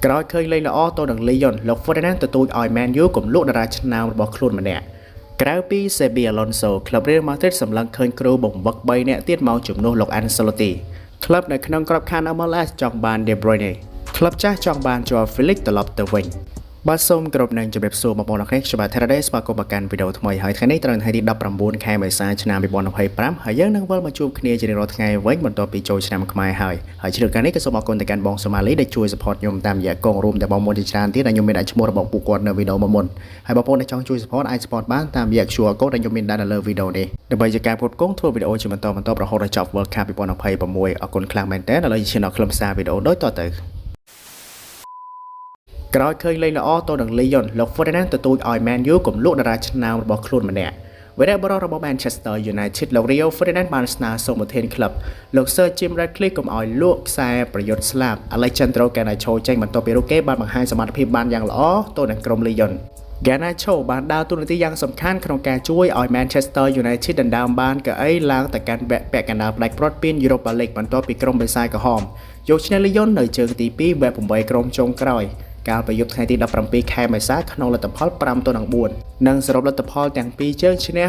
ក្រោយឃើញលេងល្អទៅនឹងលីយ៉ុនលោក Ferdinand ទទូចឲ្យ Man U កុំលក់តារាឆ្នើមរបស់ខ្លួនម្នាក់ក្រៅពី Xabi Alonso ក្លឹប Real Madrid សម្លឹងឃើញគ្រូបង្វឹក3នាក់ទៀតមកជំនួសលោក Ancelotti ក្លឹបនៅក្នុងក្របខ័ណ្ឌ MLS ចង់បាន De Bruyne ក្លឹបចាស់ចង់បាន Joao Felix ត្រឡប់ទៅវិញបាទសូមគោរពនឹងជម្រាបសួរបងប្អូនអរគុណខ្ញុំបាទ Teraday ស្វាគមន៍មកកាន់វីដេអូថ្មីហើយថ្ងៃនេះត្រូវថ្ងៃទី19ខែមេសាឆ្នាំ2025ហើយយើងនឹងវិលមកជួបគ្នាជារៀងរាល់ថ្ងៃវិញបន្ទាប់ពីចូលឆ្នាំខ្មែរហើយជ្រើសកាលនេះក៏សូមអរគុណទៅកាន់បងសូម៉ាលីដែលជួយ support ខ្ញុំតាមរយៈកងរួមដែលបងប្អូនជាច្រើនទៀតដែលខ្ញុំមានដាក់ឈ្មោះរបស់ពួកគាត់នៅវីដេអូមុនហើយបងប្អូនដែលចង់ជួយ support អាច support បានតាមរយៈ QR code ដែលខ្ញុំមានដាក់នៅលើវីដេអូនេះដើម្បីជាការផ្គត់ផ្គង់ធ្វើវីដេអូជាបន្តរហូតដល់ចប់ World Cup 2026អរគុណខ្លាំងមែនទែនឥឡូវយើងឈានដល់ខ្លឹមសារវីដេអូដូចតទៅក្រោយឃើញលេងល្អទៅនឹងលីយ៉ុនលោក Ferdinand ទទូចឲ្យ Man U កុំលក់តារាឆ្នើមរបស់ខ្លួនម្នាក់វីរៈបុរសរបស់ Manchester United លោក Rio Ferdinand បានស្នើសុំប្រធានក្លឹបលោក Sir Jim Ratcliffe កុំឲ្យលក់ខ្សែប្រយុទ្ធស្លាប់ Alejandro Garnacho ចេញបន្ទាប់ពីរូកេបានបង្ហាញសមត្ថភាពបានយ៉ាងល្អទៅនឹងក្រុមលីយ៉ុន Garnacho បានដើរតួនាទីយ៉ាងសំខាន់ក្នុងការជួយឲ្យ Manchester United ដណ្ដើមបានកៅអីឡើងទៅកាន់វគ្គពាក់កណ្ដាលផ្ដាច់ព្រាត់ពាន Europa League បន្ទាប់ពីក្រុមបិសាចក្រហមយកឈ្នះលីយ៉ុននៅជើងទី2វគ្គ8ក្រុមចុងក្រោយកាលពីយប់ថ្ងៃទី17ខែមេសាក្នុងលទ្ធផល5-4និងសរុបលទ្ធផលទាំងពីរជើងឈ្នះ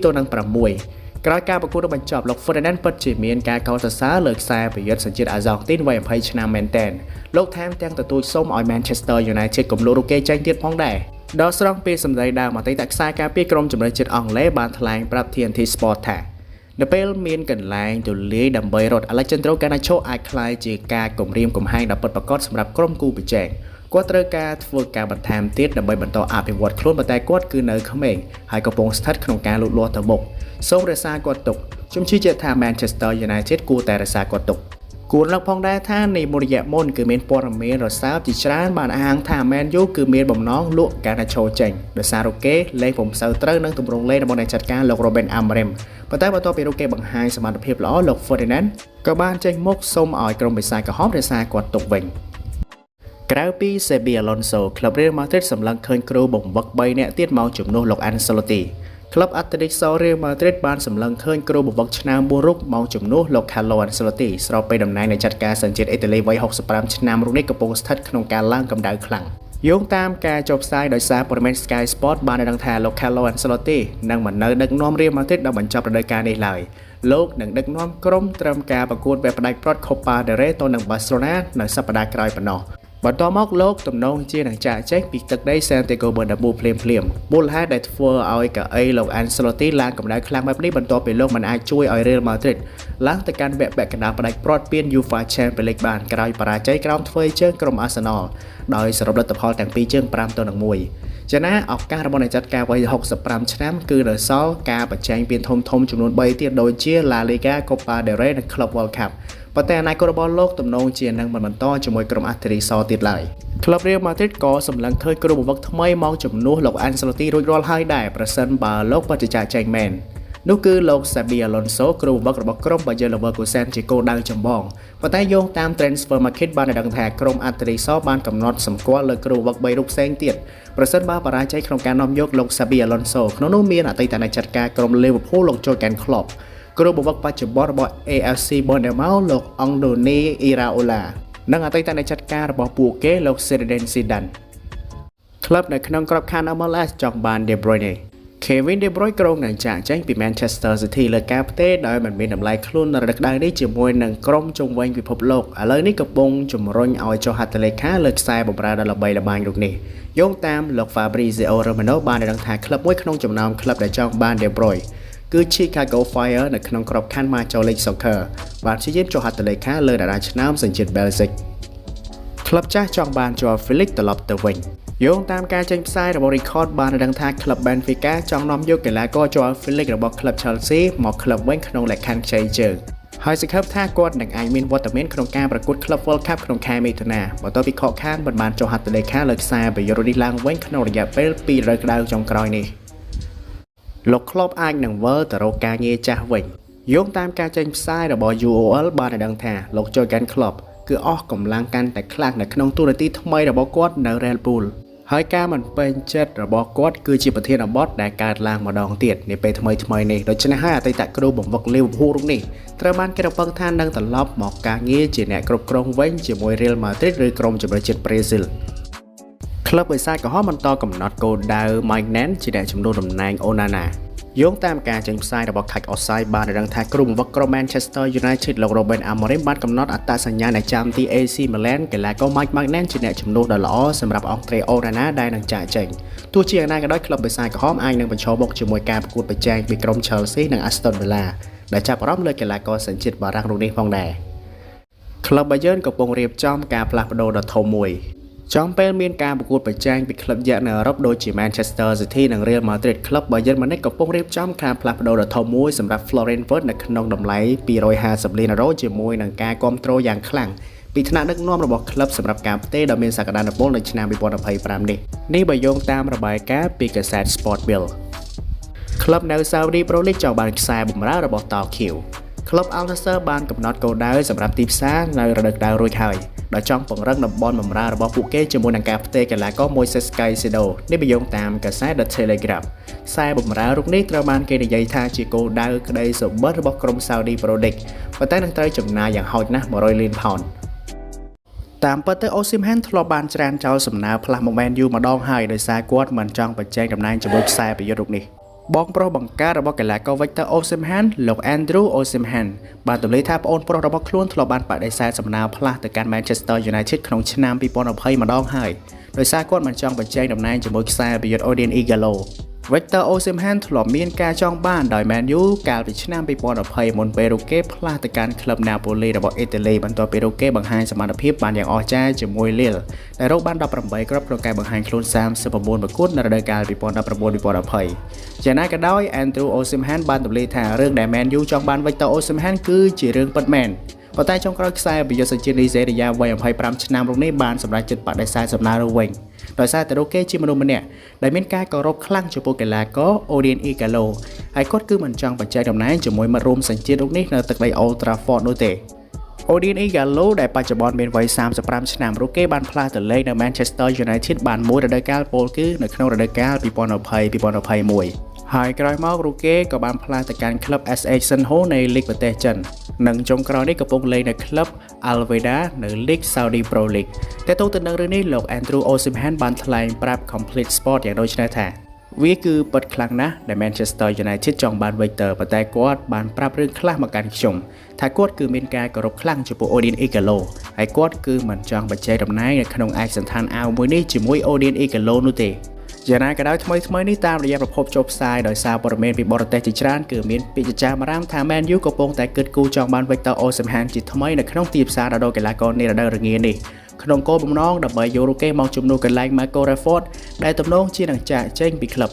7-6ក្រោយការប្រកួតបញ្ចប់លោក Ferdinand ពិតជាមានការកោតសរសើរលើខ្សែប្រយុទ្ធសញ្ជាតិអាហ្សង់ទីនវ័យ20ឆ្នាំមែនទែនលោកថែមទាំងទទូចសូមឲ្យ Manchester United កុំលក់រូកេចេញទៀតផងដែរដល់ស្រង់ពីសម្ដីដើមអតីតខ្សែការពារក្រុមជម្រើសជាតិអង់គ្លេសបានថ្លែងប្រាប់ TNT Sport ថានៅពេលមានកន្លែងទូលាយដើម្បីរត់ Alejandro Garnacho អាចក្លាយជាការគំរាមកំហែងដ៏ពិតប្រាកដសម្រាប់ក្រុមគូប្រជែងគាត់ត្រូវការធ្វើការបន្ថែមទៀតដើម្បីបន្តអភិវឌ្ឍខ្លួនប៉ុន្តែគាត់គឺនៅក្មេងហើយកំពុងស្ថិតក្នុងការលូតលាស់ទៅមុខសូមរក្សាគាត់ទុកខ្ញុំជឿជាក់ថា Manchester United គួរតែរក្សាគាត់ទុកគួរលើកផងដែរថានៃមួយរយៈមុនគឺមានព័ត៌មានរសើបជាច្រើនបានអាងថា Man U គឺមានបំណងលក់ Garnacho ចេញដោយសាររូកេលេងពុំសូវត្រូវនឹងទម្រង់លេងរបស់អ្នកចាត់ការលោក Ruben Amorim ប៉ុន្តែបន្ទាប់ពីរូកេបង្ហាញសមត្ថភាពល្អលោក Ferdinand ក៏បានចេញមុខសូមឲ្យក្រុមបិសាចក្រហមរក្សាគាត់ទុកវិញក្រៅពី Xabi Alonso ក្លឹប Real Madrid សម្លឹងឃើញគ្រូបង្វឹក3នាក់ទៀតមកជំនួសលោក Ancelotti ក្លឹប Atletico Real Madrid បានសម្លឹងឃើញគ្រូបង្វឹកឆ្នើម4រូបមកជំនួសលោក Carlo Ancelotti ស្របពេលតំណែងនៃចាត់ការសញ្ជាតិអ៊ីតាលីវ័យ65ឆ្នាំរូបនេះកំពុងស្ថិតក្នុងការឡើងកម្ដៅខ្លាំងយោងតាមការចុះផ្សាយដោយសារព័ត៌មាន Sky Sport បានដឹងថាលោក Carlo Ancelotti នឹងមិននៅដឹកនាំ Real Madrid ដល់បញ្ចប់រដូវកាលនេះឡើយលោកនឹងដឹកនាំក្រុមត្រឹមការប្រកួតវគ្គផ្ដាច់ព្រាត់ Copa del Rey ទៅនឹង Barcelona នៅសប្តាហ៍ក្រោយប៉ុណ្ណោះបន្ទាប់មកលោកទំនងជានឹងចាក់ចេញពីទឹកដី Santiago Bernabeu ភ្លាមមូលហេតុដែលធ្វើឲ្យកៅអីលោក Ancelotti ឡើងកម្ដៅខ្លាំងបែបនេះបន្ទាប់ពីលោកមិនអាចជួយឲ្យ Real Madrid ឡើងទៅកាន់វគ្គពាក់កណ្ដាលផ្ដាច់ព្រាត់ពាន UEFA Champions League បានក្រោយបរាជ័យក្រោមធ្វើជើងក្រុម Arsenal ដោយសរុបលទ្ធផលទាំងពីរជើង5-1ចំណាឱកាសរបស់អ្នកចាត់ការវ័យ65ឆ្នាំគឺនៅសល់ការប្រជែងពានធំចំនួន3ទៀតដូចជា La Liga, Copa del Rey និង Club World Cupប៉ុន្តែអនាគតរបស់លោកទំនងជានឹងមិនបន្តជាមួយក្រុម Atletico ទៀតឡើយក្លឹប Real Madrid ក៏សម្លឹងឃើញគ្រូបង្វឹកថ្មីមកជំនួសលោក Ancelotti រួចរាល់ហើយដែរប្រសិនបើលោកពិតជាចាក់ចែងមែននោះគឺលោក Xabi Alonso គ្រូបង្វឹករបស់ក្រុម Bayer Leverkusen ជាគោលដៅចម្បងប៉ុន្តែយោងតាម Transfer Market បានដឹងថាក្រុម Atletico បានកំណត់សម្គាល់លើគ្រូបង្វឹក3រូបផ្សេងទៀតប្រសិនបើបរាជ័យក្នុងការនាំយកលោក Xabi Alonso ក្នុងនោះមានអតីតអ្នកចាត់ការក្រុម Liverpool លោក Jurgen Kloppគ្រូបង្វឹកបច្ចុប្បន្នរបស់ AFC Bournemouth លោក Andoni Iraola និងអតីតអ្នកចាត់ការរបស់ពួកគេលោក Zinedine Zidane ក្លឹបនៅក្នុងក្របខ័ណ្ឌ MLS ចង់បាន De Bruyne Kevin De Bruyne ក្រុងនឹងចាក់ចេញពី Manchester City លើការផ្ទេរដោយមិនមានតម្លៃខ្លួននៅរដូវក្តៅនេះជាមួយនឹងក្រុមជុំវិញពិភពលោកឥឡូវនេះកំពុងជំរុញឲ្យចុះហត្ថលេខាលើខ្សែបម្រើដ៏ល្បីល្បាញរូបនេះយោងតាមលោក Fabrizio Romano បានដឹងថាក្លឹបមួយក្នុងចំណោមក្លឹបដែលចង់បាន De Bruyneគឺ Chicago Fire នៅក្នុងក្របខ័ណ្ឌ Major League Soccer បានព្យាយាមចុះហត្ថលេខាលើតារាឆ្នើមសញ្ជាតិ Belgium ក្លឹបចាស់ចង់បាន Joao Felix ត្រឡប់ទៅវិញយោងតាមការចេញផ្សាយរបស់ Record បានដឹងថាក្លឹប Benfica ចង់នាំយកកីឡាករ Joao Felix របស់ក្លឹប Chelsea មកក្លឹបវិញក្នុងលក្ខខណ្ឌខ្ចីជើងហើយសង្ឃឹមថាគាត់នឹងអាចមានវត្តមានក្នុងការប្រកួត Club World Cup ក្នុងខែមិថុនាបន្ទាប់ពីខកខានមិនបានចុះហត្ថលេខាលើខ្សែប្រយុទ្ធនេះឡើងវិញក្នុងរយៈពេល2រដូវក្តៅចុងក្រោយនេះលោក Klopp អាចនឹងវិលទៅរកការងារចាស់វិញយោងតាមការចេញផ្សាយរបស់ UOL បានដឹងថាលោក Jurgen Klopp គឺអស់កម្លាំងកាន់តែខ្លាំងនៅក្នុងទូរទស្សន៍ថ្មីរបស់គាត់នៅ Red Bull ហើយការមិនពេញចិត្តរបស់គាត់គឺជាប្រធានបទដែលកើតឡើងម្ដងទៀតនាពេលថ្មីនេះដូច្នេះហើយអតីតគ្រូបង្វឹកលីវើពូលរូបនេះត្រូវបានគេរំពឹងថានឹងត្រឡប់មកការងារជាអ្នកគ្រប់គ្រងវិញជាមួយ Real Madrid ឬក្រុមជម្រើសជាតិប្រេស៊ីលក្លឹបបិសាចក្រហមបន្តកំណត់គោលដៅ Mike Nan ជាអ្នកជំនួសតំណែង Onana យោងតាមការចេញផ្សាយរបស់ខាច់អស័យបានដឹងថាគ្រូបង្វឹកក្រុម Manchester United លោក Ruben Amorim បានកំណត់អត្តសញ្ញាណនៃចាំទី AC Milan កីឡាករ Mike Nan ជាអ្នកជំនួសដ៏ល្អសម្រាប់ Andre Onana ដែលនឹងចាក់ចេញទោះជាយ៉ាងណាក៏ដោយក្លឹបបិសាចក្រហមអាចនឹងប្រឈមមុខជាមួយការប្រកួតប្រជែងពីក្រុម Chelsea និង Aston Villa ដែលចាប់អារម្មណ៍លើកីឡាករសញ្ជាតិបារាំងរូបនេះផងដែរក្លឹប Bayern កំពុងរៀបចំការផ្លាស់ប្ដូរដ៏ធំមួយចំពេលមានការប្រកួតប្រជែងពីក្លឹបយក្សនៅអឺរ៉ុបដូចជា Manchester City និង Real Madrid ក្លឹប Bayern Munich កំពុងរៀបចំការផ្លាស់ប្ដូរដ៏ធំមួយសម្រាប់ Florian Wirtz នៅក្នុងតម្លៃ250លាន€ជាមួយនឹងការគាំទ្រយ៉ាងខ្លាំងពីថ្នាក់ដឹកនាំរបស់ក្លឹបសម្រាប់ការផ្ទេរដ៏មានសក្តានុពលនៅឆ្នាំ2025នេះបើយោងតាមរបាយការណ៍ពីកាសែត Sport Bill ក្លឹបនៅ Saudi Pro League ចង់បានខ្សែបម្រើរបស់តោឃីវក្លឹប Al Nassr បានកំណត់គោលដៅសម្រាប់ទីផ្សារនៅរដូវក្តៅរួចហើយដោយចង់ពង្រឹងតំបន់បម្រើរបស់ពួកគេជាមួយនឹងការផ្ទេរកីឡាករ Moises Caicedo នេះបើយោងតាមកាសែត The Telegraph ខ្សែបម្រើរូបនេះត្រូវបានគេនិយាយថាជាគោលដៅក្តីសុបិនរបស់ក្រុម Saudi Pro League ប៉ុន្តែនឹងត្រូវចំណាយយ៉ាងហោចណាស់100លានផោនតាមពិតទៅ Osimhen ធ្លាប់បានច្រានចោលសំណើផ្លាស់មក Man U ម្ដងហើយដោយសារគាត់មិនចង់ប្រជែងតំណែងជាមួយខ្សែប្រយុទ្ធរូបនេះបងប្រុសបង្កើតរបស់កីឡាករ Victor Osimhen លោក Andrew Osimhen បានទម្លាយថាប្អូនប្រុសរបស់ខ្លួនធ្លាប់បានបដិសេធសំណើផ្លាស់ទៅកាន់ Manchester United ក្នុងឆ្នាំ2020ម្ដងហើយដោយសារគាត់មិនចង់ប្រជែងតំណែងជាមួយខ្សែប្រយុទ្ធ Odion Ighalo Victor Osimhen ធ្លាប់មានការចង់បានដោយ Man U កាលពីឆ្នាំ2020មុនពេលរូគេផ្លាស់ទៅកាន់ក្លឹប Napoli របស់អ៊ីតាលីបន្ទាប់ពីរូគេបង្ហាញសមត្ថភាពបានយ៉ាងអស្ចារ្យជាមួយ Lille ដែលរកបាន18គ្រាប់ក្នុងការបង្ហាញខ្លួន39ប្រកួតនៅរដូវកាល2019-2020យ៉ាងណាក៏ដោយ Andrew Osimhen បានទម្លាយថារឿងដែល Man U ចង់បាន Victor Osimhen គឺជារឿងពិតមែនប៉ុន្តែចុងក្រោយខ្សែប្រយុទ្ធសញ្ជាតិនីហ្សេរីយ៉ាវ័យ25ឆ្នាំរូបនេះបានសម្រេចចិត្តបដិសេធសំណើនោះវិញដោយសារតែរូគេជាមនុស្សម្នាក់ដែលមានការគោរពខ្លាំងចំពោះកីឡាករ Odion Ighalo ហើយគាត់គឺមិនចង់បច្ចេកតំណែងជាមួយមិត្តរួមសញ្ជាតិរូបនេះនៅទឹកដី Old Trafford នោះទេ Odion Ighalo ដែលបច្ចុប្បន្នមានវ័យ35ឆ្នាំរូគេបានផ្លាស់ទៅលេងនៅ Manchester United បានមួយរដូវកាលពោលគឺនៅក្នុងរដូវកាល2020-2021ហើយក្រោយមករូគេក៏បានផ្លាស់ទៅកាន់ក្លឹប SH Senho នៃលីកប្រទេសចិននិងចុងក្រោយនេះកំពុងលេងនៅក្លឹប Al Wehda នៅលីក Saudi Pro League តែទៅនឹងរឿងនេះលោក Andrew Osimhen បានថ្លែងប្រាប់ Complete Sport យ៉ាងដូចនេះថាវាគឺពិតខ្លាំងណាស់ដែល Manchester United ចង់បាន Victor ប៉ុន្តែគាត់បានប្រាប់រឿងខ្លះមកកាន់ខ្ញុំថាគាត់គឺមានការគោរពខ្លាំងចំពោះ Odion Ighalo ហើយគាត់គឺមិនចង់បច្ចេកតំណែងនៅក្នុងឯកសណ្ឋានអាវមួយនេះជាមួយ Odion Ighalo នោះទេយ៉ាងណាក៏ដោយថ្មីនេះតាមរយៈប្រភពចុះផ្សាយដោយសារព័ត៌មានពីបរទេសជាច្រើនគឺមានពាក្យចចាមអារាមថា Man U កំពុងតែគិតគូរចង់បាន Victor Osimhen ជាថ្មីនៅក្នុងទីផ្សាររដូវកីឡាករនារដូវរងានេះក្នុងគោលបំណងដើម្បីយករូគេមកជំនួសកន្លែង Marco Rashford ដែលទំនងជានឹងចាកចេញពីក្លឹប